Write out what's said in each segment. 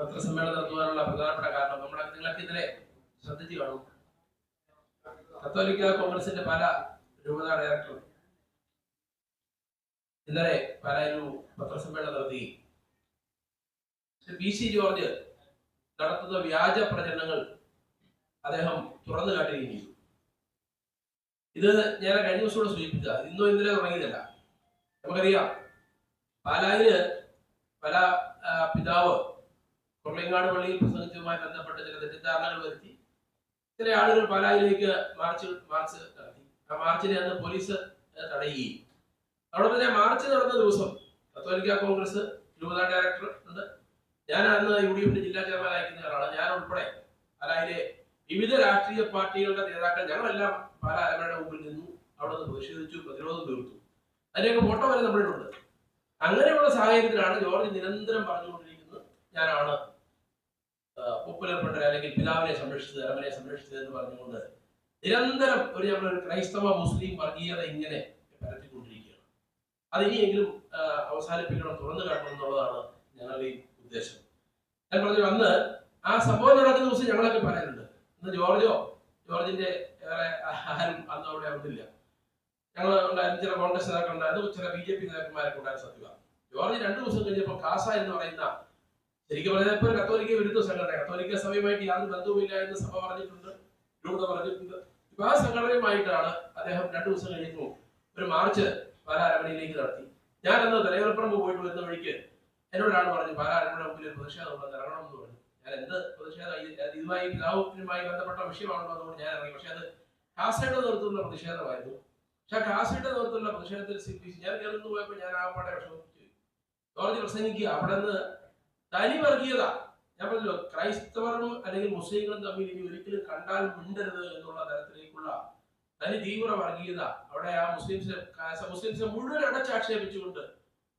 പത്രസമ്മേളനം നടത്തുവാനുള്ള പ്രധാനപ്പെട്ട കാരണം നിങ്ങളൊക്കെ ഇതിലെ ശ്രദ്ധിച്ചു കാണും. കത്തോലിക്ക കോൺഗ്രസിന്റെ പല രൂപത ഡയറക്ടർ ഇന്നലെ പാലായിലൊരു പത്രസമ്മേളനം നടത്തി പി.സി. ജോർജ് നടത്തുന്ന വ്യാജ പ്രചരണങ്ങൾ അദ്ദേഹം തുറന്നു കാട്ടുകയും ചെയ്തു. ഇത് ഞാൻ കഴിഞ്ഞ ദിവസം സൂചിപ്പിക്കുക, ഇന്നോ ഇന്നലെ തുടങ്ങിയതല്ല. നമുക്കറിയാം, പാലായില് പല പിതാവ് കൊള്ളങ്ങാട് പള്ളിയിൽ പ്രസംഗിച്ചതുമായി ബന്ധപ്പെട്ട് ചില തെറ്റിദ്ധാരണകൾ വരുത്തി ചില ആളുകൾ പാലായിലേക്ക് മാർച്ച് നടത്തി. ആ മാർച്ചിനെ അന്ന് പോലീസ് തടയുകയും അവിടെ തന്നെ മാർച്ച് നടന്ന ദിവസം കത്തോലിക്ക കോൺഗ്രസ് രൂപത ഡയറക്ടർ ഉണ്ട്, ഞാൻ അന്ന് UDF ജില്ലാ ചെയർമാൻ അയക്കുന്ന ആളാണ്, ഞാൻ ഉൾപ്പെടെ പാലായിലെ വിവിധ രാഷ്ട്രീയ പാർട്ടികളുടെ നേതാക്കൾ ഞങ്ങളെല്ലാം പാല അരമനയുടെ മുമ്പിൽ നിന്നു, അവിടെ നിന്ന് പ്രതിഷേധിച്ചു, പ്രതിരോധം തീർത്തു. അതിന്റെയൊക്കെ ഫോട്ടോ വരെ നമ്മളിലുണ്ട്. അങ്ങനെയുള്ള സാഹചര്യത്തിലാണ് ജോർജ് നിരന്തരം പറഞ്ഞുകൊണ്ടിരിക്കുന്നത് ഞാനാണ് പോപ്പുലർ ഫ്രണ്ട് അല്ലെങ്കിൽ പിതാവിനെ സംരക്ഷിച്ചത്, അരമനെ സംരക്ഷിച്ചത് എന്ന് പറഞ്ഞുകൊണ്ട് നിരന്തരം നമ്മളൊരു ക്രൈസ്തവ മുസ്ലിം വർഗീയത ഇങ്ങനെ പരത്തിക്കൊണ്ടിരിക്കുകയാണ്. അതിനിയെങ്കിലും അവസാനിപ്പിക്കണം, തുറന്നു കാട്ടണം എന്നുള്ളതാണ് ഞങ്ങളുടെ ഈ ഉദ്ദേശം. ഞാൻ പറഞ്ഞു, അന്ന് ആ സംഭവം നടക്കുന്ന ദിവസം ഞങ്ങളൊക്കെ പറയാനുണ്ട്. ഇന്ന് ജോർജിന്റെ ആരും അന്ന് അവിടെ വന്നില്ല. ഞങ്ങൾ ഉണ്ടായിരുന്നു, ചില കോൺഗ്രസ് നേതാക്കൾ ഉണ്ടായിരുന്നു, ചില BJP നേതാക്കന്മാരൊക്കെ ഉണ്ടായിരുന്നു. സത്യമാണ്, ജോർജ് 2 ദിവസം കഴിഞ്ഞപ്പോൾ കാസ എന്ന് പറയുന്ന, ശരിക്കും പറഞ്ഞപ്പോൾ കത്തോലിക്ക വിരുദ്ധ സംഘടന, കത്തോലിക്ക സഭയുമായിട്ട് യാതൊരു ബന്ധവുമില്ല എന്ന് സഭ പറഞ്ഞിട്ടുണ്ട്, രൂപത പറഞ്ഞിട്ടുണ്ട്. ഇപ്പൊ ആ സംഘടനയുമായിട്ടാണ് അദ്ദേഹം 2 ദിവസം കഴിഞ്ഞപ്പോൾ ഒരു മാർച്ച് പാലാ അരമനയിലേക്ക് നടത്തി. ഞാനന്ന് തലയോലപ്പറമ്പ് പോയിട്ട് വരുന്ന വഴിക്ക് എന്നോടാണ് പറഞ്ഞു, പാലാ അരമനയുടെ മുമ്പിൽ ഒരു പ്രതിഷേധം ഇറങ്ങണം എന്ന് പറഞ്ഞു. ഞാൻ എന്ത് പ്രതിഷേധം, ഇതുമായി പിതാവുമായി ബന്ധപ്പെട്ട വിഷയമാണല്ലോ, അതുകൊണ്ട് ഞാൻ ഇറങ്ങി. പക്ഷെ അത് കാസയുടെ നേതൃത്വത്തിലുള്ള പ്രതിഷേധമായിരുന്നു. പക്ഷെ ആ കാസയുടെ നേതൃത്വത്തിലുള്ള പ്രതിഷേധത്തിൽ ഞാൻ കയറുന്നു പോയപ്പോൾ ഞാൻ ആകപ്പാടെ വിഷമിച്ചു. ജോർജ് പ്രസംഗിക്കുക, അവിടെ നിന്ന് തനി വർഗീയത, ഞാൻ പറഞ്ഞല്ലോ, ക്രൈസ്തവരും അല്ലെങ്കിൽ മുസ്ലിങ്ങളും തമ്മിൽ ഇനി ഒരിക്കലും കണ്ടാൽ മിണ്ടരുത് എന്നുള്ള തരത്തിലേക്കുള്ള തനി തീവ്ര വർഗീയത അവിടെ ആ മുസ്ലിംസിനെ മുഴുവൻ അടച്ചാക്ഷേപിച്ചുകൊണ്ട്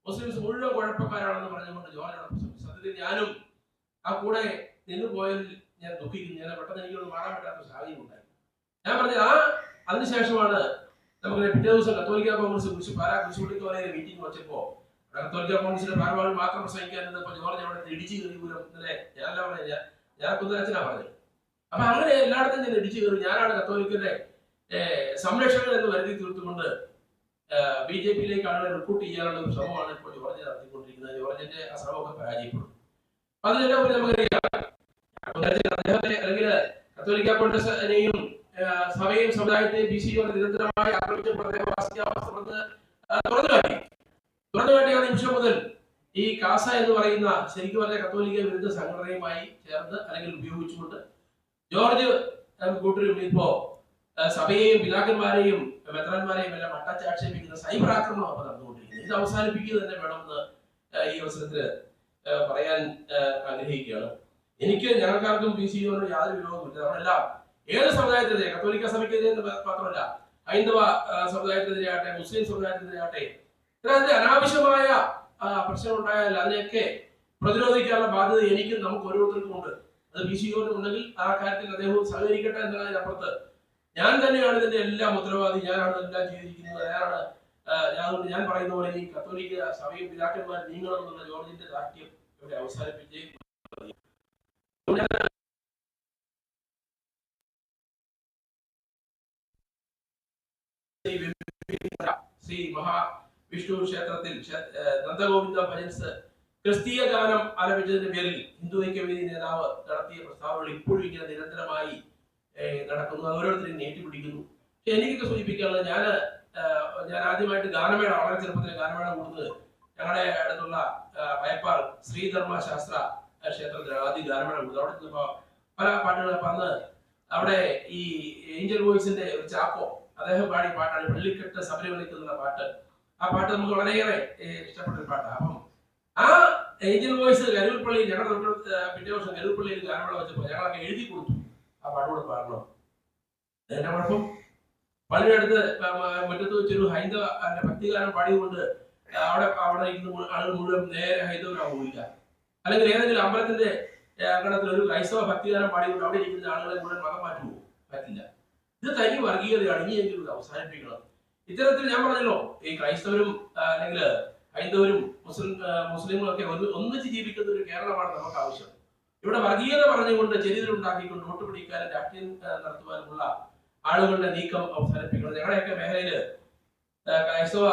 മുസ്ലിംസ് മുഴുവൻ കുഴപ്പക്കാരാണെന്ന് പറഞ്ഞുകൊണ്ട് ജോർജ് സത്യത്തിൽ ഞാനും ആ കൂടെ നിന്ന് പോയതിൽ ഞാൻ ദുഃഖിക്കുന്നു. ഞാൻ പെട്ടെന്ന് എനിക്കൊന്ന് മാറാൻ പറ്റാത്ത സാഹചര്യം ഉണ്ടായി. ഞാൻ പറഞ്ഞത് അതിനുശേഷമാണ് നമുക്ക് പിറ്റേ ദിവസം കത്തോലിക്ക കോൺഗ്രസ് പാലാ കുരിശുപള്ളിക്ക് മീറ്റിംഗ് വെച്ചപ്പോ കത്തോലിക്ക കോൺഗ്രസിന്റെ ഭാരവാഹികൾ മാത്രം പ്രസംഗിക്കാൻ ജോർജ് അവിടെ ഇടിച്ചു കയറി പൂരം. ഇന്നലെ ഞാനല്ല പറഞ്ഞ, ഞാൻ കുതിരച്ചനാ പറഞ്ഞത്. അപ്പൊ അങ്ങനെ എല്ലായിടത്തും ഞാൻ ഇടിച്ചു കയറി. ഞാനാണ് കത്തോലിക്കന്റെ സംരക്ഷകൻ എന്ന് വരുത്തി തീർത്തുകൊണ്ട് BJPയിലേക്ക് ആളുകളെ റിക്രൂട്ട് ചെയ്യാനുള്ള ഒരു ശ്രമമാണ് ഇപ്പോൾ ജോർജ് നടത്തിക്കൊണ്ടിരിക്കുന്നത്. ജോർജിന്റെ ആ ശ്രമമൊക്കെ പരാജയപ്പെടും. അതിലെല്ലാം നമുക്കറിയാം, അദ്ദേഹത്തെ അല്ലെങ്കിൽ കത്തോലിക്ക കോൺഗ്രസിനെയും സഭയും സമുദായത്തെയും BC നിരന്തരമായി ആക്രമിച്ചപ്പോൾ തുറന്നു കാട്ടിയ നിമിഷം മുതൽ ഈ കാസ എന്ന് പറയുന്ന ശരിക്കും പറഞ്ഞ കത്തോലിക്ക വിരുദ്ധ സംഘടനയുമായി ചേർന്ന് അല്ലെങ്കിൽ ഉപയോഗിച്ചുകൊണ്ട് ജോർജ് കൂട്ടരും ഇപ്പോ സഭയെയും പിതാക്കന്മാരെയും മെത്രാന്മാരെയും എല്ലാം അട്ടച്ചാക്ഷേപിക്കുന്ന സൈബർ ആക്രമണം അപ്പൊ നടന്നുകൊണ്ടിരിക്കുന്നത്. ഇത് അവസാനിപ്പിക്കുക തന്നെ വേണമെന്ന് ഈ അവസരത്തിൽ പറയാൻ ആഗ്രഹിക്കുകയാണ്. എനിക്ക് ഞങ്ങൾക്കാർക്കും BCയോട് യാതൊരു വിരോധമില്ല. നമ്മളെല്ലാം ഏത് സമുദായത്തിനെതിരെ, കത്തോലിക്ക സഭയ്ക്കെതിരെ മാത്രമല്ല, ഹൈന്ദവ സമുദായത്തിനെതിരെ ആട്ടെ, മുസ്ലിം സമുദായത്തിനെതിരെ ആട്ടെ, ഇത്തരത്തിൽ അനാവശ്യമായ പ്രശ്നം ഉണ്ടായാൽ അതിനെയൊക്കെ പ്രതിരോധിക്കാനുള്ള ബാധ്യത എനിക്കും നമുക്ക് ഓരോരുത്തർക്കും ഉണ്ട്. അത് BCയോട് ഉണ്ടെങ്കിൽ ആ കാര്യത്തിൽ അദ്ദേഹവും സഹകരിക്കട്ടെ എന്നതിനപ്പുറത്ത് ഞാൻ തന്നെയാണ് ഇതിന്റെ എല്ലാം ഉത്തരവാദി, ഞാനാണ് എല്ലാം ചെയ്തിരിക്കുന്നത്, അതുകൊണ്ട് ഞാൻ പറയുന്ന പോലെ ഈ കത്തോലിക്ക സഭയും പിതാക്കന്മാർ നീങ്ങണം എന്നുള്ള ജോർജിന്റെ ദാർഢ്യം ഇവിടെ അവസാനിപ്പിച്ചേ ശ്രീ മഹാവിഷ്ണു ക്ഷേത്രത്തിൽ നന്ദഗോവിന്ദ ഭജൻസ് ക്രിസ്തീയ ഗാനം ആലപിച്ചതിന്റെ പേരിൽ ഹിന്ദു ഐക്യവേദി നേതാവ് നടത്തിയ പ്രസ്താവനകൾ ഇപ്പോഴും ഇങ്ങനെ നിരന്തരമായി നടക്കുന്നു. ഓരോരുത്തരും ഏറ്റുപിടിക്കുന്നു. പക്ഷെ എനിക്കൊക്കെ സൂചിപ്പിക്കാനുള്ളത്, ഞാൻ ആദ്യമായിട്ട് ഗാനമേള, വളരെ ചെറുപ്പത്തിൽ ഗാനമേള കൂടുന്നത് ഞങ്ങളുടെ അടുത്തുള്ള പയപ്പാർ ശ്രീധർമ്മ ശാസ്ത്ര ക്ഷേത്രത്തിൽ ആദ്യം ഗാനമേള കൂടുന്നത്. അവിടെ ചെന്നപ്പോ പല പാട്ടുകളും അന്ന് അവിടെ ഈ ഏഞ്ചൽ വോയിസിന്റെ ഒരു ചാക്കോ അദ്ദേഹം പാടിയ പാട്ടാണ് വെള്ളിക്കെട്ട് ശബരിമലയ്ക്ക് എന്നുള്ള പാട്ട്. ആ പാട്ട് നമുക്ക് വളരെയേറെ ഇഷ്ടപ്പെട്ട ഒരു പാട്ടാണ്. അപ്പം ആ ഏഞ്ചൽ വോയിസ് കരൂർപ്പള്ളിയിൽ, ഞങ്ങളുടെ പിറ്റേ വർഷം കരൂർപ്പള്ളിയിൽ ഗാനമേള വെച്ചപ്പോൾ ഞങ്ങളൊക്കെ എഴുതി കൊടുത്തു ആ പാട്ടുകൂടെ പാടണം. അതിന്റെ കുഴപ്പം, പള്ളിയുടെ അടുത്ത് മുറ്റത്ത് വെച്ചൊരു ഹൈന്ദവ ഭക്തിഗാനം പാടിയതുകൊണ്ട് അവിടെ ഇരിക്കുന്ന ആളുകൾ മുഴുവൻ നേരെ ഹൈന്ദവരാണ് പോയില്ല. അല്ലെങ്കിൽ ഏതെങ്കിലും അമ്പലത്തിന്റെ അങ്കണത്തിൽ ഒരു ക്രൈസ്തവ ഭക്തിഗാനം പാടിയതുകൊണ്ട് അവിടെ ഇരിക്കുന്ന ആളുകളെ മുഴുവൻ മതം മാറ്റുമോ? പറ്റില്ല. ഇത് തനി വർഗീയതയാണ്. ഇനിയെങ്കിലും ഇത് അവസാനിപ്പിക്കണം. ഇത്തരത്തിൽ ഞാൻ പറഞ്ഞല്ലോ, ഈ ക്രൈസ്തവരും അല്ലെങ്കിൽ ഹൈന്ദവരും മുസ്ലിങ്ങളും ഒക്കെ ഒന്നിച്ച് ജീവിക്കുന്ന ഒരു കേരളമാണ് നമുക്ക് ആവശ്യം. ഇവിടെ വർഗീയത പറഞ്ഞുകൊണ്ട് ചെരിതിലുണ്ടാക്കിക്കൊണ്ട് വോട്ട് പിടിക്കാനും രാഷ്ട്രീയം നടത്തുവാനുമുള്ള ആളുകളുടെ നീക്കം അവസാനിപ്പിക്കണം. ഞങ്ങളുടെയൊക്കെ മേഖലയില് ക്രൈസ്തവ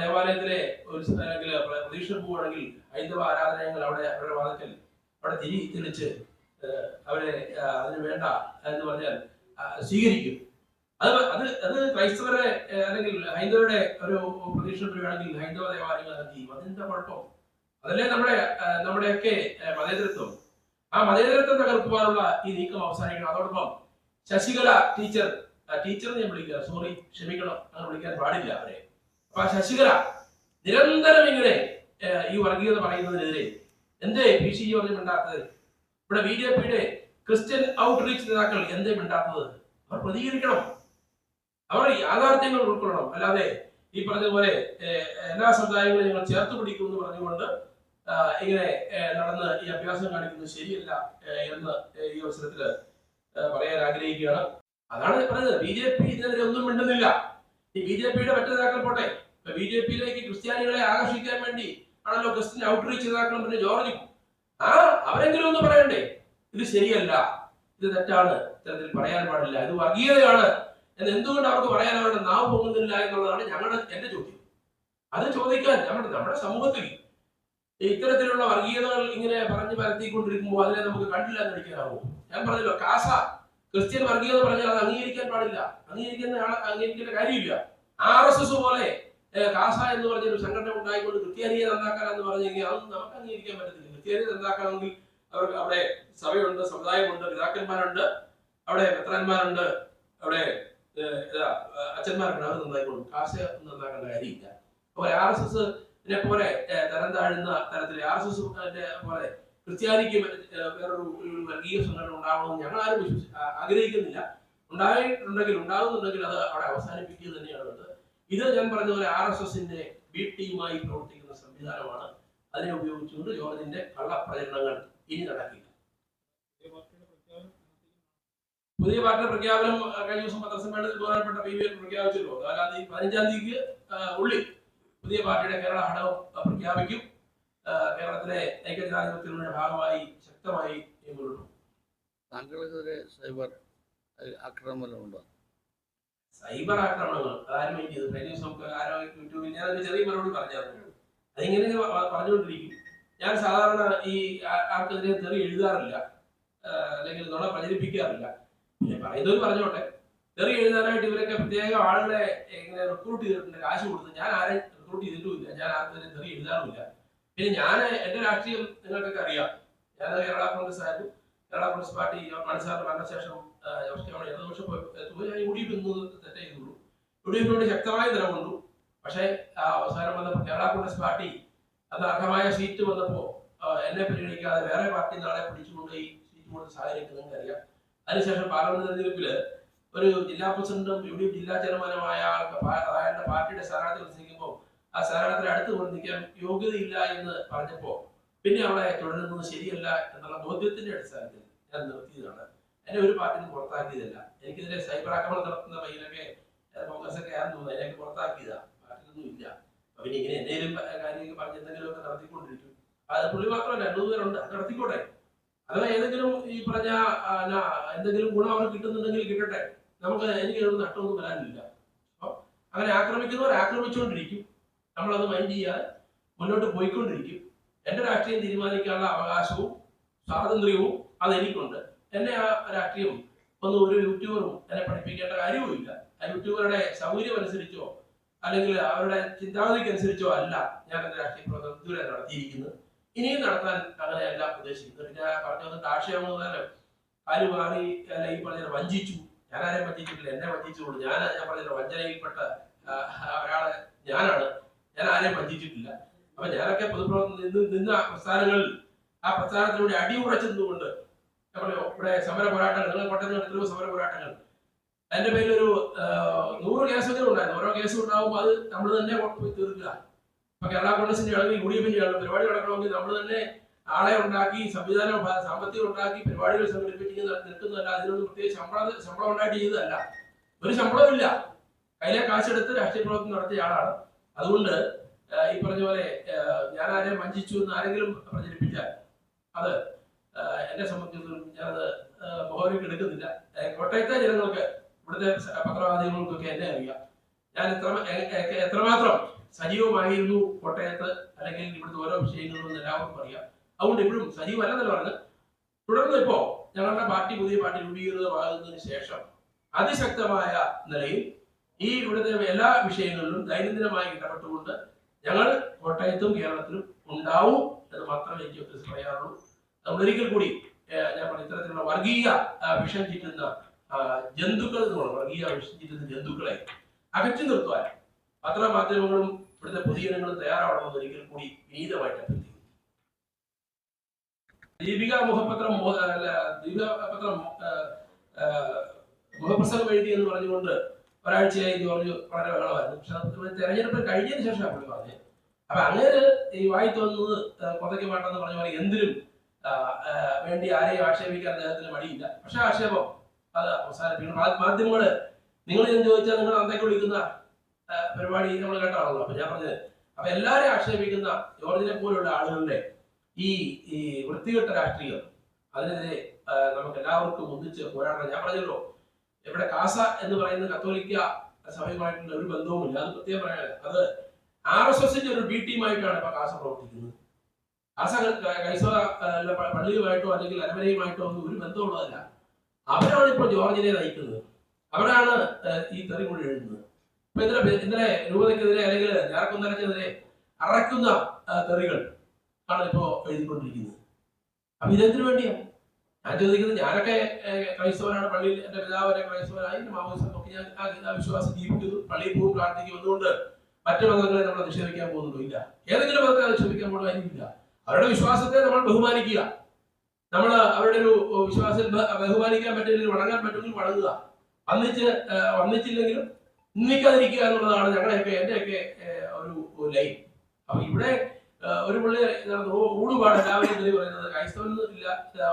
ദേവാലയത്തിലെ ഒരു അല്ലെങ്കിൽ പ്രതീക്ഷ പോവുകയാണെങ്കിൽ ഹൈന്ദവ ആരാധനകൾ അവിടെ അവരുടെ വാദത്തിൽ അവിടെ തിരിച്ച് അവരെ അതിന് വേണ്ട എന്ന് പറഞ്ഞാൽ സ്വീകരിക്കും. അത് അത് അത് ക്രൈസ്തവരെ അല്ലെങ്കിൽ ഹൈന്ദവരുടെ ഒരു പ്രതീക്ഷ വരികയാണെങ്കിൽ ഹൈന്ദവ ദേവാലയങ്ങൾ അത് ചെയ്യും. അതെന്താ കുഴപ്പം? അതല്ലേ നമ്മുടെയൊക്കെ മതേതരത്വം. ആ മതേതരത്വം തകർക്കുവാനുള്ള ഈ നീക്കം അവസാനിക്കണം. അതോടൊപ്പം ശശികല ടീച്ചർ ഞാൻ വിളിക്കുക, സോറി ക്ഷമിക്കണം, അങ്ങനെ വിളിക്കാൻ പാടില്ല അവരെ. അപ്പൊ ആ ശശികല നിരന്തരം ഇങ്ങനെ ഈ വർഗീയത പറയുന്നതിനെതിരെ എന്തേ PCG പറഞ്ഞ് മിണ്ടാത്തത്? ഇവിടെ BJPയുടെ ക്രിസ്ത്യൻ ഔട്ട്റീച്ച് നേതാക്കൾ എന്തേ മിണ്ടാത്തത്? അവർ പ്രതികരിക്കണം, അവർ യാഥാർത്ഥ്യങ്ങൾ ഉൾക്കൊള്ളണം. അല്ലാതെ ഈ പറഞ്ഞതുപോലെ എല്ലാ സമുദായങ്ങളും ഞങ്ങൾ ചേർത്ത് പിടിക്കും എന്ന് പറഞ്ഞുകൊണ്ട് ഇങ്ങനെ നടന്ന് ഈ അഭ്യാസം കാണിക്കുന്നത് ശരിയല്ല എന്ന് ഈ അവസരത്തിൽ പറയാൻ ആഗ്രഹിക്കുകയാണ്. അതാണ് പറഞ്ഞത്. BJP ഇതിനെതിരെ ഒന്നും മിണ്ടുന്നില്ല. ഈ BJPയുടെ മറ്റു നേതാക്കൾ പോട്ടെ, BJPയിലേക്ക് ക്രിസ്ത്യാനികളെ ആകർഷിക്കാൻ വേണ്ടി ആണല്ലോ ക്രിസ്ത്യൻ ഔട്ട്റീച്ച് നേതാക്കളും പിന്നെ ജോർജും. അവരെങ്കിലും ഒന്ന് പറയണ്ടേ, ഇത് ശരിയല്ല, ഇത് തെറ്റാണ്, ഇത്തരത്തിൽ പറയാൻ പാടില്ല, ഇത് വർഗീയതയാണ് എന്ന് എന്തുകൊണ്ട് അവർക്ക് പറയാൻ അവരുടെ നാവ് പോകുന്നില്ല എന്നുള്ളതാണ് എന്റെ ചോദ്യം. അത് ചോദിക്കാൻ നമ്മുടെ സമൂഹത്തിൽ ഇത്തരത്തിലുള്ള വർഗീയതകൾ ഇങ്ങനെ പറഞ്ഞു പരത്തിക്കൊണ്ടിരിക്കുമ്പോൾ അതിനെ നമുക്ക് കണ്ടില്ല എന്ന് നടിക്കാനാവൂ? ഞാൻ പറഞ്ഞല്ലോ, കാസ ക്രിസ്ത്യൻ വർഗീയത പറഞ്ഞാൽ അത് അംഗീകരിക്കാൻ പാടില്ല, അംഗീകരിക്കേണ്ട കാര്യമില്ല. RSS പോലെ കാസ എന്ന് പറഞ്ഞൊരു സംഘടന ഉണ്ടായിക്കൊണ്ട് ക്രിസ്ത്യാനിയെ നന്നാക്കാനെന്ന് പറഞ്ഞു കഴിഞ്ഞാൽ അതൊന്നും നമുക്ക് അംഗീകരിക്കാൻ പറ്റത്തില്ല. ക്രിസ്ത്യാനിയെ നന്നാക്കണമെങ്കിൽ അവർക്ക് അവിടെ സഭയുണ്ട്, സമുദായമുണ്ട്, പിതാക്കന്മാരുണ്ട്, അവിടെ മെത്രാന്മാരുണ്ട്, അവിടെ അച്ഛന്മാരുണ്ട്, അവർ നന്നായിക്കൊള്ളും. കാസ നന്നാക്കേണ്ട കാര്യമില്ല. അപ്പോൾ RSSനെ പോലെ തരം താഴുന്ന തരത്തിൽ RSS പോലെ ക്രിസ്ത്യാനിക്ക് വേറൊരു വർഗീയ സംഘടന ഉണ്ടാവണമെന്ന് ഞങ്ങൾ ആരും ആഗ്രഹിക്കുന്നില്ല. ഉണ്ടാകുന്നുണ്ടെങ്കിൽ അത് അവിടെ അവസാനിപ്പിക്കുക തന്നെയാണ് വേണ്ടത്. ഇത് ഞാൻ പറഞ്ഞ പോലെ RSSന്റെ B ടീമായി പ്രവർത്തിക്കുന്ന സംവിധാനമാണ്. അതിനെ ഉപയോഗിച്ചുകൊണ്ട് ജോർജിന്റെ കള്ളപ്രചരണങ്ങൾ ഇനി നടക്കില്ല. പുതിയ പാർട്ടിയുടെ പ്രഖ്യാപനം കഴിഞ്ഞ ദിവസം പത്രസമ്മേളനത്തിൽ ബഹുമാനപ്പെട്ട PVL പ്രഖ്യാപിച്ചല്ലോ. 15-ാം തീയതിക്ക് ഉള്ളിൽ പുതിയ പാർട്ടിയുടെ കേരള ഘടകം പ്രഖ്യാപിക്കും. കേരളത്തിലെ ഐക്യജനാധിപത്യത്തിന്റെ ഭാഗമായി ശക്തമായി മുന്നോട്ടു. താങ്കൾക്കെതിരെ സൈബർ ആക്രമണമുണ്ടോ? സൈബർ ആക്രമണങ്ങൾ അതാരും ചെയ്തു. കഴിഞ്ഞ ദിവസം യൂട്യൂബിൽ ഞാൻ ചെറിയ മറുപടി പറഞ്ഞായിരുന്നു. അതിങ്ങനെ പറഞ്ഞുകൊണ്ടിരിക്കും. ഞാൻ സാധാരണ ഈ ആർക്കെതിരെ തെറി എഴുതാറില്ല, അല്ലെങ്കിൽ നുണ പ്രചരിപ്പിക്കാറില്ല. പിന്നെ പറയുന്നവർ പറഞ്ഞോട്ടെ. തെറി എഴുതാനായിട്ട് ഇവരൊക്കെ പ്രത്യേക ആളുകളെ ഇങ്ങനെ റിക്രൂട്ട് ചെയ്തിട്ടുണ്ട്, കാശ് കൊടുത്ത്. ഞാൻ ആരെയും റിക്രൂട്ട് ചെയ്തിട്ടുമില്ല, ഞാൻ ആർക്കെതിരെ തെറി എഴുതാറുമില്ല. പിന്നെ ഞാൻ എന്റെ രാഷ്ട്രീയം നിങ്ങൾക്കൊക്കെ അറിയാം. ഞാൻ കേരള കോൺഗ്രസ് ആയിരുന്നു. കേരള കോൺഗ്രസ് പാർട്ടി മനസ്സാറിന് മരണശേഷം ഇടതുപക്ഷം ഞാൻ UDF തെറ്റ് ചെയ്തുള്ളൂ. UDF ശക്തമായി നിലകൊണ്ടു. പക്ഷേ അവസാനം വന്നപ്പോൾ കേരള കോൺഗ്രസ് പാർട്ടി അത് അർഹമായ സീറ്റ് വന്നപ്പോ എന്നെ പരിഗണിക്കാതെ വേറെ പാർട്ടി നാളെ പിടിച്ചുകൊണ്ട് ഈ സീറ്റ് കൊണ്ട് സാഹചര്യം നിങ്ങൾക്ക് അറിയാം. അതിനുശേഷം പാർലമെന്റ് തെരഞ്ഞെടുപ്പില് ഒരു ജില്ലാ പ്രസിഡന്റും UDF ജില്ലാ ചെയർമാനുമായ അയാളുടെ പാർട്ടിയുടെ സ്ഥാനാർത്ഥി മത്സരിക്കുമ്പോൾ ആ സ്ഥാനാർത്ഥിയുടെ അടുത്ത് കൊണ്ടിരിക്കാൻ യോഗ്യതയില്ല എന്ന് പറഞ്ഞപ്പോ പിന്നെ അവിടെ തുടരുന്നത് ശരിയല്ല എന്നുള്ള ബോധ്യത്തിന്റെ അടിസ്ഥാനത്തിൽ ഞാൻ നിർത്തിയതാണ്. എന്നെ ഒരു പാർട്ടിയും പുറത്താക്കിയതല്ല. എനിക്കെതിരെ സൈബർ ആക്രമണം നടത്തുന്ന പയ്യനൊക്കെ കോൺഗ്രസ് ഒക്കെ ആണെന്ന് തോന്നുന്നു. അതിനൊക്കെ പുറത്താക്കിയതാ, പാർട്ടിയൊന്നും ഇല്ല. അപ്പൊ പിന്നെ ഇങ്ങനെ എന്തെങ്കിലും കാര്യം പറഞ്ഞ് എന്തെങ്കിലുമൊക്കെ നടത്തിക്കൊണ്ടിരിക്കും. അത് പുള്ളി മാത്രമല്ല, 2 പേരുണ്ട്, അത് നടത്തിക്കോട്ടെ. അഥവാ ഏതെങ്കിലും ഈ പറഞ്ഞ എന്തെങ്കിലും ഗുണം അവർ കിട്ടുന്നുണ്ടെങ്കിൽ കിട്ടട്ടെ, എനിക്ക് നഷ്ടമൊന്നും വരാനില്ല. അപ്പൊ അങ്ങനെ ആക്രമിക്കുന്നവർ ആക്രമിച്ചുകൊണ്ടിരിക്കും. നമ്മളത് മൈൻഡ് ചെയ്യാതെ മുന്നോട്ട് പോയിക്കൊണ്ടിരിക്കും. എന്റെ രാഷ്ട്രീയം തീരുമാനിക്കാനുള്ള അവകാശവും സ്വാതന്ത്ര്യവും അതെനിക്കുണ്ട്. എന്നെ ആ രാഷ്ട്രീയം ഒന്നും ഒരു യൂട്യൂബറും എന്നെ പഠിപ്പിക്കേണ്ട കാര്യവുമില്ല. ആ യൂട്യൂബറുടെ സൗകര്യം അനുസരിച്ചോ അല്ലെങ്കിൽ അവരുടെ ചിന്താഗതിക്ക് അനുസരിച്ചോ അല്ല ഞാൻ എന്റെ രാഷ്ട്രീയ പ്രവർത്തനം ഇതുവരെ നടത്തിയിരിക്കുന്നത്. ഇനിയും നടത്താൻ അങ്ങനെയല്ല ഉദ്ദേശിക്കുന്നത്. പിന്നെ പറഞ്ഞത് ആശയമെന്ന് കാല് മാറി അല്ല ഈ പറഞ്ഞ വഞ്ചിച്ചു. ഞാൻ ആരെയും വഞ്ചിച്ചിട്ടില്ല, എന്നെ വഞ്ചിച്ചുള്ളൂ. ഞാൻ പറഞ്ഞ വഞ്ചനയിൽപ്പെട്ട ഒരാളെ ഞാനാണ്. ഞാൻ ആരെയും വഞ്ചിച്ചിട്ടില്ല. അപ്പൊ ഞാനൊക്കെ പൊതുപ്രവർത്തനം നിന്ന പ്രസ്ഥാനങ്ങളിൽ ആ പ്രസ്ഥാനത്തിലൂടെ അടിയുറച്ചെന്നുകൊണ്ട് ഇവിടെ സമര പോരാട്ടങ്ങൾ, നിങ്ങൾ കോട്ടയത്ത് എത്രയോ സമര പോരാട്ടങ്ങൾ, അതിന്റെ പേരിൽ ഒരു 100 കേസുകൾ ഉണ്ടായിരുന്നു. ഓരോ കേസും ഉണ്ടാകുമ്പോൾ അത് നമ്മൾ തന്നെ പോയി തീർക്കുക. ഇപ്പൊ കേരള കോൺഗ്രസിന്റെ ആണെങ്കിൽ UDFന്റെ ആളുകൾ പരിപാടി നടക്കണമെങ്കിൽ നമ്മൾ തന്നെ ആളെ ഉണ്ടാക്കി, സംവിധാനം സാമ്പത്തികം ഉണ്ടാക്കി പരിപാടികൾ സംഘടിപ്പിച്ച് നിൽക്കുന്നതല്ല. അതിനൊന്നും പ്രത്യേകിച്ച് ശമ്പളം ഉണ്ടാക്കി ചെയ്തതല്ല. ഒരു ശമ്പളവും ഇല്ല. കയ്യിലെ കാശെടുത്ത് രാഷ്ട്രീയ പ്രവർത്തനം നടത്തിയ ആളാണ്. അതുകൊണ്ട് ഈ പറഞ്ഞ പോലെ ഞാൻ ആരെയും വഞ്ചിച്ചു എന്ന് ആരെങ്കിലും പ്രചരിപ്പിച്ചാൽ അത് എന്നെ സംബന്ധിച്ചിടത്തോളം ഞാനത് മുഖവിലേക്ക് എടുക്കുന്നില്ല. കോട്ടയത്തെ ജനങ്ങൾക്ക്, ഇവിടുത്തെ പത്രമാധ്യമങ്ങൾക്കൊക്കെ എന്നെ അറിയാം. ഞാൻ എത്രമാത്രം സജീവമായിരുന്നു കോട്ടയത്ത്, അല്ലെങ്കിൽ ഇവിടുത്തെ ഓരോ വിഷയങ്ങളും എല്ലാവർക്കും അറിയാം. അതുകൊണ്ട് ഇപ്പോഴും സജീവമല്ലെന്നല്ല പറഞ്ഞത്. തുടർന്ന് ഇപ്പോ ഞങ്ങളുടെ പാർട്ടി, പുതിയ പാർട്ടി രൂപീകൃതമാകുന്നതിന് ശേഷം അതിശക്തമായ നിലയിൽ ഈ ഇവിടുത്തെ എല്ലാ വിഷയങ്ങളിലും ദൈനംദിനമായി ഇടപെട്ടുകൊണ്ട് ഞങ്ങൾ കോട്ടയത്തും കേരളത്തിലും ഉണ്ടാവും എന്ന് മാത്രമേ എനിക്ക് പറയാറുള്ളൂ. അതുകൊണ്ട് ഒരിക്കൽ കൂടി ഞാൻ പറഞ്ഞ ഇത്തരത്തിലുള്ള വർഗീയ വിഷം ചീറ്റുന്ന ജന്തുക്കൾ എന്നുള്ളത്, വർഗീയ വിഷം ചീറ്റുന്ന ജന്തുക്കളെ അകറ്റി നിർത്തുവാൻ പത്രമാധ്യമങ്ങളും ഇവിടുത്തെ പൊതുജനങ്ങളും തയ്യാറാവണമെന്ന് ഒരിക്കൽ കൂടി വിനീതമായിട്ട് അഭ്യർത്ഥിക്കുന്നു. ദീപിക മുഖപത്രം മുഖപ്രസംഗം എഴുതി എന്ന് പറഞ്ഞുകൊണ്ട് ഒരാഴ്ചയായി ജോർജ് വളരെ ബഹളമായിരുന്നു. പക്ഷെ തെരഞ്ഞെടുപ്പ് കഴിഞ്ഞതിന് ശേഷമാണ് പുള്ളി പറഞ്ഞത്. അപ്പൊ അങ്ങനെ ഈ വായി തോന്നുന്നത് കൊതയ്ക്ക് വേണ്ടെന്ന് പറഞ്ഞ പോലെ എന്തിനും വേണ്ടി ആരെയും ആക്ഷേപിക്കാൻ അദ്ദേഹത്തിന് മടിയില്ല. പക്ഷെ ആക്ഷേപം അത് അവസാനിപ്പിക്കണം. മാധ്യമങ്ങള് നിങ്ങൾ ഞാൻ ചോദിച്ചാൽ നിങ്ങൾ അന്തേക്ക് വിളിക്കുന്ന പരിപാടി നമ്മൾ കേട്ടാണല്ലോ. അപ്പൊ ഞാൻ പറഞ്ഞത്, അപ്പൊ എല്ലാരെയും ആക്ഷേപിക്കുന്ന ജോർജിനെ പോലുള്ള ആളുകളുടെ ഈ വൃത്തികെട്ട രാഷ്ട്രീയം, അതിനെതിരെ നമുക്ക് എല്ലാവർക്കും ഒന്നിച്ച് പോരാടണം. ഞാൻ പറഞ്ഞല്ലോ, ഇവിടെ കാസ എന്ന് പറയുന്ന കത്തോലിക്ക സഭയുമായിട്ടുള്ള ഒരു ബന്ധവുമില്ല. അത് പ്രത്യേകം പറയാൻ, അത് RSSന്റെ ഒരു ബി ടീമായിട്ടാണ് ഇപ്പൊ കാസ പ്രവർത്തിക്കുന്നത്. കാസ ക്രൈസ്തവ പള്ളിയുമായിട്ടോ അല്ലെങ്കിൽ അരമനയുമായിട്ടോ ഒന്നും ഒരു ബന്ധമുള്ളതല്ല. അവരാണ് ഇപ്പോൾ ജോർജിനെ നയിക്കുന്നത്. അവരാണ് ഈ തെറിമൊഴി എഴുതുന്നത്. ഇപ്പൊ ഇന്നലെ രൂപതയ്ക്കെതിരെ അല്ലെങ്കിൽ ഞാറക്കുന്നരക്കെതിരെ അറക്കുന്ന തെറികൾ ആണ് ഇപ്പോ എഴുതിക്കൊണ്ടിരിക്കുന്നത്. അപ്പൊ ഇതെന്തിനു വേണ്ടിയാണ് ഞാൻ ചോദിക്കുന്നത്? ഞാനൊക്കെ ക്രൈസ്തവനാണ്, പള്ളിയിൽ എന്റെ പിതാവ് വരെ ക്രൈസ്തവനായി, മാമോദിസൊക്കെ ഞാൻ ആ വിശ്വാസം ജീവിക്കുന്നു, പള്ളിയിൽ പോകും, പ്രാർത്ഥിക്കും. അതുകൊണ്ട് മറ്റു മതങ്ങളെ നമ്മൾ നിക്ഷേപിക്കാൻ പോകുന്നുണ്ടോ? ഇല്ല. ഏതെങ്കിലും മതത്തെ നിക്ഷേപിക്കാൻ പോകുന്നില്ല. അവരുടെ വിശ്വാസത്തെ നമ്മൾ ബഹുമാനിക്കുക. നമ്മൾ അവരുടെ ഒരു വിശ്വാസം ബഹുമാനിക്കാൻ പറ്റില്ലെങ്കിൽ, വണങ്ങാൻ പറ്റുമെങ്കിൽ വണങ്ങുക. വന്നിച്ചില്ലെങ്കിലും നിന്ദിക്കാതിരിക്കുക എന്നുള്ളതാണ് ഞങ്ങളെയൊക്കെ എന്റെയൊക്കെ ഒരു ലൈൻ. അപ്പൊ ഇവിടെ ഒരു പുള്ളി ഊടുപാട് എല്ലാവരും ഇതിൽ പറയുന്നത് ക്രൈസ്തവൻ ഇല്ല,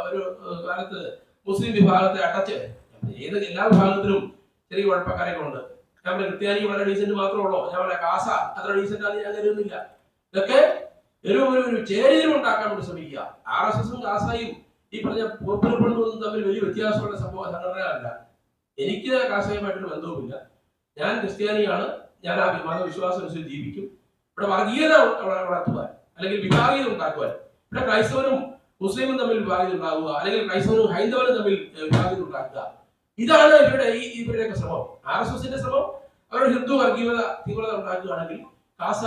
ഒരു കാലത്ത് മുസ്ലിം വിഭാഗത്തെ അടച്ച് എല്ലാ വിഭാഗത്തിലും ചെറിയ കുഴപ്പക്കാരൊക്കെ ഉണ്ട്. ഞാൻ പറയാം ക്രിസ്ത്യാനി വളരെ ഡീസന്റ് മാത്രമേ ഉള്ളൂ. ഞാൻ പറയാം കാസ അത്ര ഡീസന്റ് ആണെന്ന് ഞാൻ കരുതുന്നില്ല. ഇതൊക്കെ ഒരു ചേരിതിരിവ് ഉണ്ടാക്കാൻ വേണ്ടി ശ്രമിക്കുക. RSSും കാസയും ഈ പറഞ്ഞ പോപ്പുലർ ഫ്രണ്ടും തമ്മിൽ വലിയ വ്യത്യാസമുള്ള സംഘടനകളല്ല. എനിക്ക് കാസയുമായിട്ടൊരു ബന്ധവുമില്ല. ഞാൻ ക്രിസ്ത്യാനിയാണ്. ഞാൻ ആ മതവിശ്വാസം അനുസരിച്ച് ജീവിക്കും. ഇവിടെ വർഗീയത വളർത്തുവാൻ അല്ലെങ്കിൽ വിഭാഗീയത ഉണ്ടാക്കുവാൻ, ഇവിടെ ക്രൈസ്തവനും മുസ്ലിമും തമ്മിൽ വിഭാഗീയത ഉണ്ടാകുക, അല്ലെങ്കിൽ ക്രൈസ്തവനും ഹൈന്ദവനും തമ്മിൽ വിഭാഗീയത ഉണ്ടാക്കുക, ഇതാണ് ഇവരുടെയൊക്കെ ശ്രമം. RSSന്റെ ശ്രമം അവരുടെ ഹിന്ദു വർഗീയത തീവ്രത ഉണ്ടാക്കുകയാണെങ്കിൽ കാസ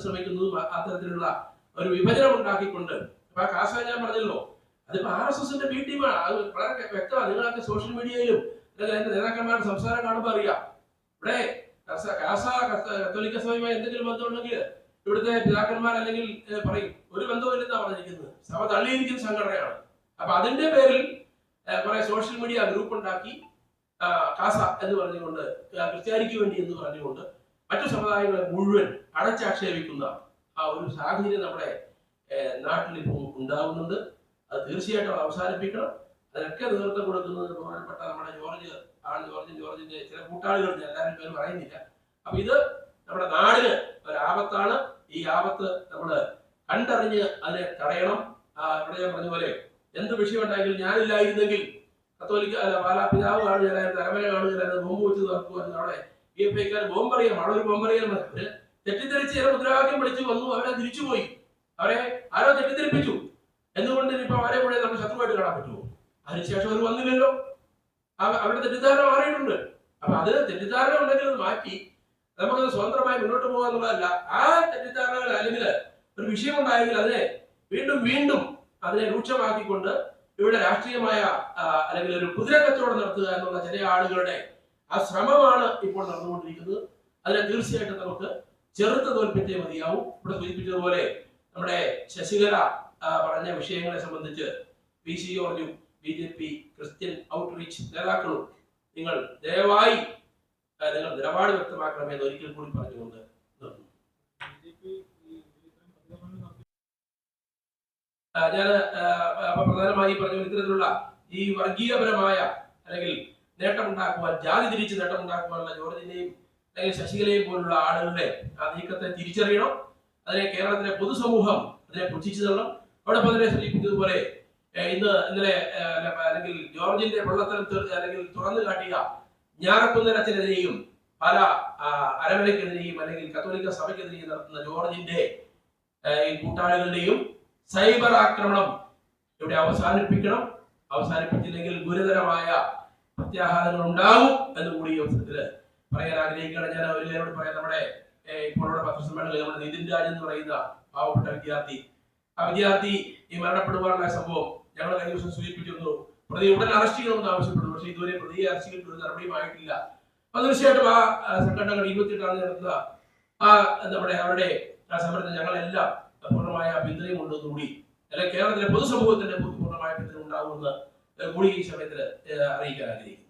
ശ്രമിക്കുന്നതും അത്തരത്തിലുള്ള ഒരു വിഭജനം ഉണ്ടാക്കിക്കൊണ്ട്. അപ്പൊ ആ കാസ ഞാൻ പറഞ്ഞല്ലോ, അതിപ്പോ RSSന്റെ ബി ടീമാണ്. അത് വളരെ വ്യക്തമാണ്. നിങ്ങളൊക്കെ സോഷ്യൽ മീഡിയയിലും അല്ലെങ്കിൽ അതിന്റെ നേതാക്കന്മാരുടെ സംസാരം കാണുമ്പോൾ അറിയാം. ഇവിടെ കാസ കത്തോലിക്ക സഭയുമായി എന്തെങ്കിലും ബന്ധമുണ്ടെങ്കിൽ ഇവിടുത്തെ പിതാക്കന്മാർ അല്ലെങ്കിൽ പറയും ഒരു ബന്ധവുമില്ലെന്നാണ് പറഞ്ഞിരിക്കുന്നത്. സഭ തള്ളിയിരിക്കുന്ന സംഘടനയാണ്. അപ്പൊ അതിന്റെ പേരിൽ കുറെ സോഷ്യൽ മീഡിയ ഗ്രൂപ്പ് ഉണ്ടാക്കി കാസ എന്ന് പറഞ്ഞുകൊണ്ട്, ക്രിസ്ത്യാനിക്ക് വേണ്ടി എന്ന് പറഞ്ഞുകൊണ്ട് മറ്റു സമുദായങ്ങളെ മുഴുവൻ അടച്ചാക്ഷേപിക്കുന്ന ആ ഒരു സാഹചര്യം നമ്മുടെ നാട്ടിൽ ഇപ്പോൾ ഉണ്ടാകുന്നുണ്ട്. അത് തീർച്ചയായിട്ടും അവസാനിപ്പിക്കണം. അതിനൊക്കെ നേതൃത്വം കൊടുക്കുന്നത് ബഹുമാനപ്പെട്ട നമ്മുടെ ജോർജിന്റെ ചില കൂട്ടാളികൾ, എല്ലാവരും പേര് പറയുന്നില്ല. അപ്പൊ ഇത് നമ്മുടെ നാടിന് ഒരാപത്താണ്. ഈ ആപത്ത് നമ്മൾ കണ്ടറിഞ്ഞ് അതിനെ തടയണം. ഇവിടെ ഞാൻ പറഞ്ഞ പോലെ എന്ത് വിഷയം ഉണ്ടായെങ്കിലും ഞാനില്ലായിരുന്നെങ്കിൽ കത്തോലിക്ക പിതാവ് കാണുകയായിരുന്നു, അരമന കാണുകയായിരുന്നു, ബോംബ് വെച്ച് നോക്കുവായിരുന്നു. അവിടെ PFIക്കാർ ബോംബറിയാം, അവിടെ ഒരു ബോംബറിയാൻ അവര് തെറ്റിദ്ധരിച്ച് ചില മുദ്രാവാക്യം വിളിച്ചു വന്നു. അവരെ തിരിച്ചുപോയി. അവരെ ആരോ തെറ്റിദ്ധരിപ്പിച്ചു. എന്തുകൊണ്ട് ഇപ്പൊ അവരെ കൂടെ നമ്മൾ ശത്രുവായിട്ട് കാണാൻ പറ്റുമോ? അതിനുശേഷം അവർ വന്നില്ലല്ലോ. അവരുടെ തെറ്റിദ്ധാരണ മാറിയിട്ടുണ്ട്. അപ്പൊ അത് തെറ്റിദ്ധാരണ ഉണ്ടെങ്കിൽ അത് മാറ്റി നമുക്കത് സ്വതന്ത്രമായി മുന്നോട്ട് പോകുക എന്നുള്ളതല്ല. ആ തെറ്റിദ്ധാരണകൾ അല്ലെങ്കിൽ ഒരു വിഷയം ഉണ്ടായെങ്കിൽ അതിനെ വീണ്ടും അതിനെ രൂക്ഷമാക്കിക്കൊണ്ട് ഇവിടെ രാഷ്ട്രീയമായ അല്ലെങ്കിൽ ഒരു കുതിര കച്ചവടം നടത്തുക എന്നുള്ള ചില ആളുകളുടെ ആ ശ്രമമാണ് ഇപ്പോൾ നടന്നുകൊണ്ടിരിക്കുന്നത്. അതിനെ തീർച്ചയായിട്ടും നമുക്ക് ചെറുത്ത് തോൽപ്പിച്ചേ മതിയാവും. ഇവിടെ സൂചിപ്പിച്ചതുപോലെ നമ്മുടെ ശശികല പറഞ്ഞ വിഷയങ്ങളെ സംബന്ധിച്ച് PC ജോർജും BJP ക്രിസ്ത്യൻ ഔട്ട്റീച്ച് നേതാക്കളും നിങ്ങൾ ദയവായി നിങ്ങൾ നിലപാട് വ്യക്തമാക്കണമെന്ന് ഒരിക്കൽ കൂടി പറഞ്ഞുകൊണ്ട് ഞാൻ പ്രധാനമായി പറഞ്ഞു. ഇത്തരത്തിലുള്ള ഈ വർഗീയപരമായ അല്ലെങ്കിൽ നേട്ടമുണ്ടാക്കുവാൻ, ജാതി തിരിച്ച് നേട്ടമുണ്ടാക്കുവാനുള്ള ജോർജിനെയും അല്ലെങ്കിൽ ശശികലയും പോലുള്ള ആളുകളുടെ ആ നീക്കത്തെ തിരിച്ചറിയണം. അതിനെ കേരളത്തിലെ പൊതുസമൂഹം അതിനെ പുച്ഛിച്ചു തരണം. അവിടെ പതിനെ സൂചിപ്പിച്ചതുപോലെ ഇന്നലെ അല്ലെങ്കിൽ ജോർജിന്റെ പൊള്ളത്തരം അല്ലെങ്കിൽ തുറന്നു കാട്ടിയ ഞാറക്കുന്നരച്ചനെതിരെയും പല അരമനയ്ക്കെതിരെയും അല്ലെങ്കിൽ കത്തോലിക്ക സഭയ്ക്കെതിരെയും നടത്തുന്ന ജോർജിന്റെ ഈ കൂട്ടാളികളുടെയും സൈബർ ആക്രമണം ഇവിടെ അവസാനിപ്പിക്കണം. അവസാനിപ്പിച്ചില്ലെങ്കിൽ ഗുരുതരമായ പ്രത്യാഘാതങ്ങൾ ഉണ്ടാകും എന്ന് കൂടി ഈ അവസരത്തിൽ പറയാൻ ആഗ്രഹിക്കുകയാണ്. ഞാൻ അവരോട് പറയാം, നമ്മുടെ ഇപ്പോഴുള്ള പത്രസമ്മേളനങ്ങളിൽ നമ്മുടെ നിതിൻ രാജ് എന്ന് പറയുന്ന പാവപ്പെട്ട വിദ്യാർത്ഥി, ആ വിദ്യാർത്ഥി ഈ മരണപ്പെടുവാനുള്ള സംഭവം ഞങ്ങൾ കഴിഞ്ഞ ദിവസം സൂചിപ്പിച്ചിരുന്നു. പ്രതി ഉടൻ അറസ്റ്റ് ചെയ്യണമെന്ന് ആവശ്യപ്പെട്ടു. പക്ഷേ ഇതുവരെ പ്രതിയെ അറസ്റ്റ് ചെയ്തിട്ട് ഒരു നടപടിയുമായിട്ടില്ല. അപ്പൊ തീർച്ചയായിട്ടും ആ സംഘടനകൾ 28 നടത്തുന്ന നമ്മുടെ അവരുടെ സമരത്തിൽ ഞങ്ങളെല്ലാം പൂർണ്ണമായ പിന്തുണയും ഉണ്ടെന്നുകൂടി, അല്ലെങ്കിൽ കേരളത്തിലെ പൊതുസമൂഹത്തിന്റെ പൂർണ്ണമായ പിന്തുണ ഉണ്ടാകുമെന്ന് കൂടി ഈ സമയത്ത് അറിയിക്കാൻ ആഗ്രഹിക്കുന്നു.